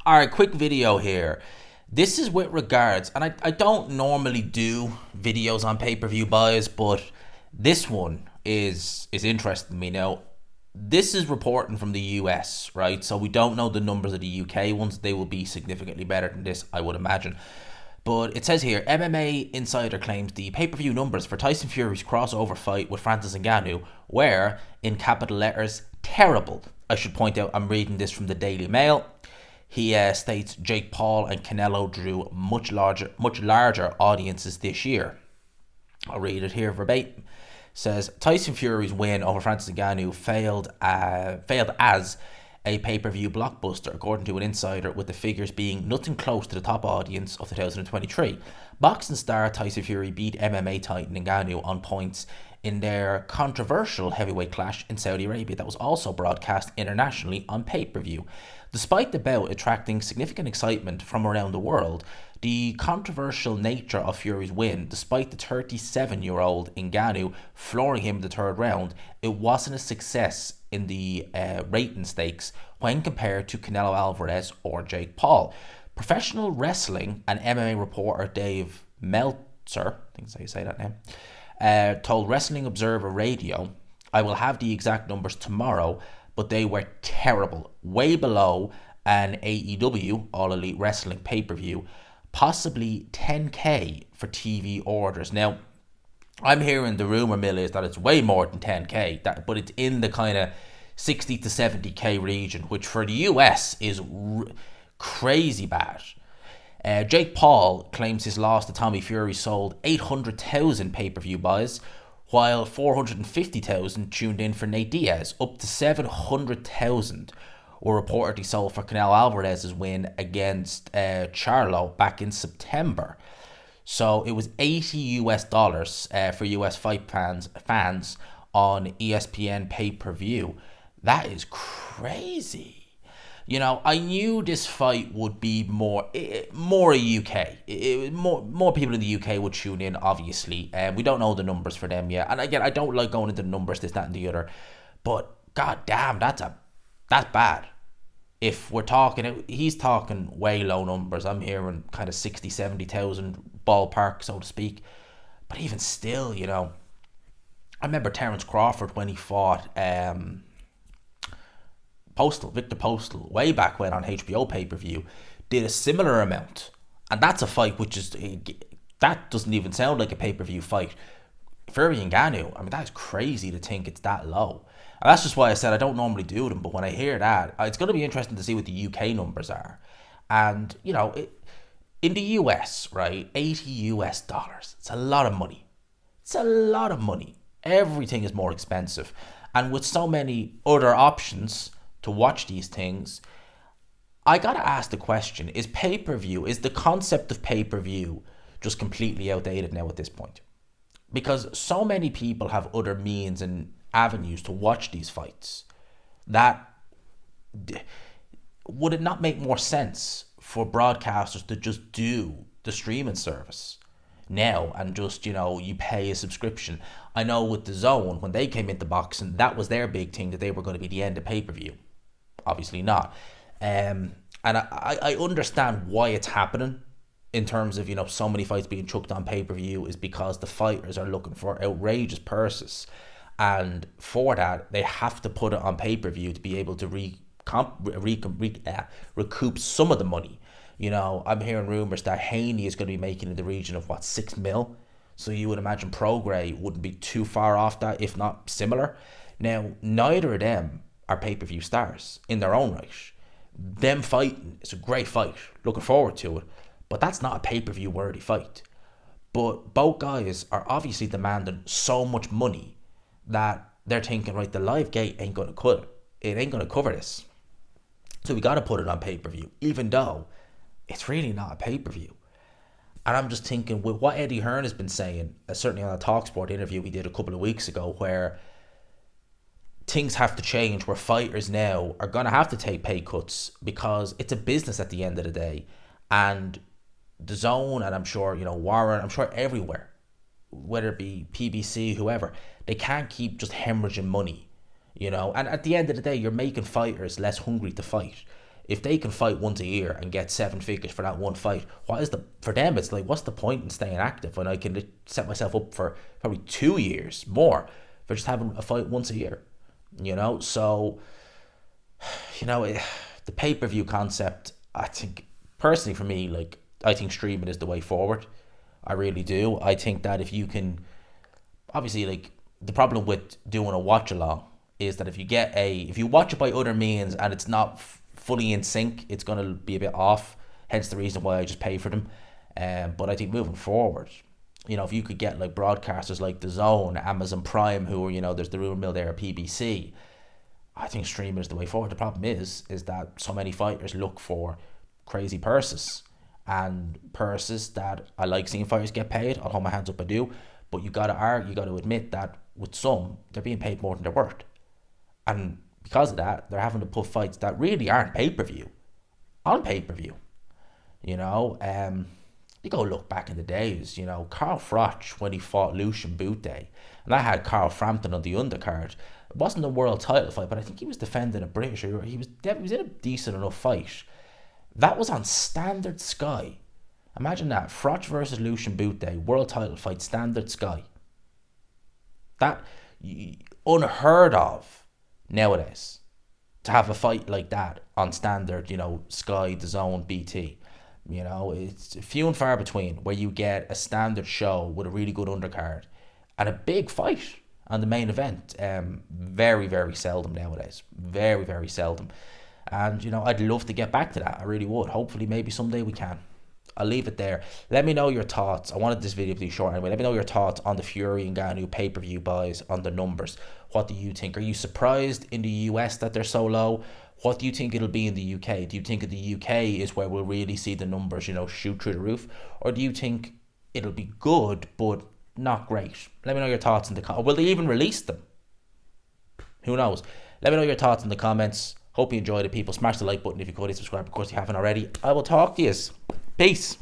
All right, quick video here. This is with regards, and I don't normally do videos on pay-per-view buys, but this one is interesting to me. Now, this is reporting from the US, right? So we don't know the numbers of the UK ones. They will be significantly better than this, I would imagine. But it says here, MMA Insider claims the pay-per-view numbers for Tyson Fury's crossover fight with Francis Ngannou were, in capital letters, terrible. I should point out, I'm reading this from the Daily Mail. He states Jake Paul and Canelo drew much larger audiences this year. I'll read it here verbatim. Says Tyson Fury's win over Francis Ngannou failed as a pay-per-view blockbuster, according to an insider, with the figures being nothing close to the top audience of 2023. Boxing star Tyson Fury beat MMA titan Ngannou on points in their controversial heavyweight clash in Saudi Arabia that was also broadcast internationally on pay-per-view. Despite the bout attracting significant excitement from around the world, the controversial nature of Fury's win, despite the 37-year-old Ngannou flooring him in the third round, it wasn't a success in the rating stakes when compared to Canelo Alvarez or Jake Paul. Professional wrestling and MMA reporter Dave Meltzer, I think that's how you say that name, told Wrestling Observer Radio, "I will have the exact numbers tomorrow, but they were terrible, way below an AEW, All Elite Wrestling pay-per-view, possibly 10k for TV orders." Now, I'm hearing the rumor mill is that it's way more than 10k, but it's in the kind of 60 to 70k region, which for the US is crazy bad. Jake Paul claims his loss to Tommy Fury sold 800,000 pay-per-view buys, while 450,000 tuned in for Nate Diaz. Up to 700,000 were reportedly sold for Canelo Alvarez's win against Charlo back in September. So it was $80 for US fight fans on ESPN pay-per-view. That is crazy. You know, I knew this fight would be more UK. More people in the UK would tune in, obviously. We don't know the numbers for them yet. And again, I don't like going into the numbers, this, that, and the other. But god damn, that's bad. If we're talking, he's talking way low numbers. I'm hearing kind of 60, 70,000 ballpark, so to speak. But even still, you know, I remember Terence Crawford when he fought Victor Postal, way back when on HBO pay-per-view, did a similar amount. And that's a fight which is, that doesn't even sound like a pay-per-view fight. Fury and Ngannou, I mean, that is crazy to think it's that low. And that's just why I said I don't normally do them, but when I hear that, it's going to be interesting to see what the UK numbers are. And, you know, in the US, right, $80, it's a lot of money. It's a lot of money. Everything is more expensive. And with so many other options to watch these things, I gotta ask the question, is the concept of pay-per-view just completely outdated now at this point? Because so many people have other means and avenues to watch these fights, that would it not make more sense for broadcasters to just do the streaming service now and just, you know, you pay a subscription? I know with the Zone, when they came into boxing, that was their big thing, that they were going to be the end of pay-per-view. Obviously not. And I understand why it's happening in terms of, you know, so many fights being chucked on pay-per-view is because the fighters are looking for outrageous purses. And for that, they have to put it on pay-per-view to be able to recoup some of the money. You know, I'm hearing rumors that Haney is going to be making in the region of, what, 6 mil? So you would imagine Prograis wouldn't be too far off that, if not similar. Now, neither of them are pay-per-view stars in their own right. Them fighting, it's a great fight. Looking forward to it. But that's not a pay-per-view worthy fight. But both guys are obviously demanding so much money that they're thinking, right, the live gate ain't going to cut it. It ain't going to cover this. So we got to put it on pay-per-view, even though it's really not a pay-per-view. And I'm just thinking, with what Eddie Hearn has been saying, certainly on a TalkSport interview we did a couple of weeks ago, where things have to change, where fighters now are going to have to take pay cuts because it's a business at the end of the day. And the Zone, and I'm sure, you know, Warren, I'm sure everywhere, whether it be PBC, whoever, they can't keep just hemorrhaging money, you know. And at the end of the day, you're making fighters less hungry to fight. if they can fight once a year and get 7 figures for that one fight, for them? It's like, what's the point in staying active when I can set myself up for probably 2 years more for just having a fight once a year, So, the pay-per-view concept, I think, personally for me, like, I think streaming is the way forward. I really do. I think that if you can, obviously, like, the problem with doing a watch along is that if you watch it by other means and it's not fully in sync, it's going to be a bit off. Hence the reason why I just pay for them. But I think moving forward, if you could get like broadcasters like The Zone, Amazon Prime, who are, there's the rumor mill there at PBC, I think streaming is the way forward. The problem is that so many fighters look for crazy purses, and purses that I like seeing fighters get paid. I'll hold my hands up, I do. But you gotta admit that with some, they're being paid more than they're worth. And because of that, they're having to put fights that really aren't pay-per-view on pay-per-view. You go look back in the days, Carl Froch, when he fought Lucian Bute, and I had Carl Frampton on the undercard. It wasn't a world title fight, but I think he was defending a British, or he was in a decent enough fight. That was on Standard Sky. Imagine that, Froch versus Lucian Bute, world title fight, Standard Sky. That, unheard of nowadays, to have a fight like that on Standard, Sky, The Zone, BT. It's few and far between where you get a standard show with a really good undercard and a big fight on the main event. Very, very seldom nowadays. Very, very seldom. And, I'd love to get back to that. I really would. Hopefully, maybe someday we can. I'll leave it there. Let me know your thoughts. I wanted this video to be short anyway. Let me know your thoughts on the Fury and Ngannou pay-per-view buys, on the numbers. What do you think? Are you surprised in the US that they're so low? What do you think it'll be in the UK? Do you think in the UK is where we'll really see the numbers, shoot through the roof? Or do you think it'll be good, but not great? Let me know your thoughts in the comments. Will they even release them? Who knows? Let me know your thoughts in the comments. Hope you enjoyed it, people. Smash the like button if you could. Subscribe, of course, if you haven't already. I will talk to you. Peace.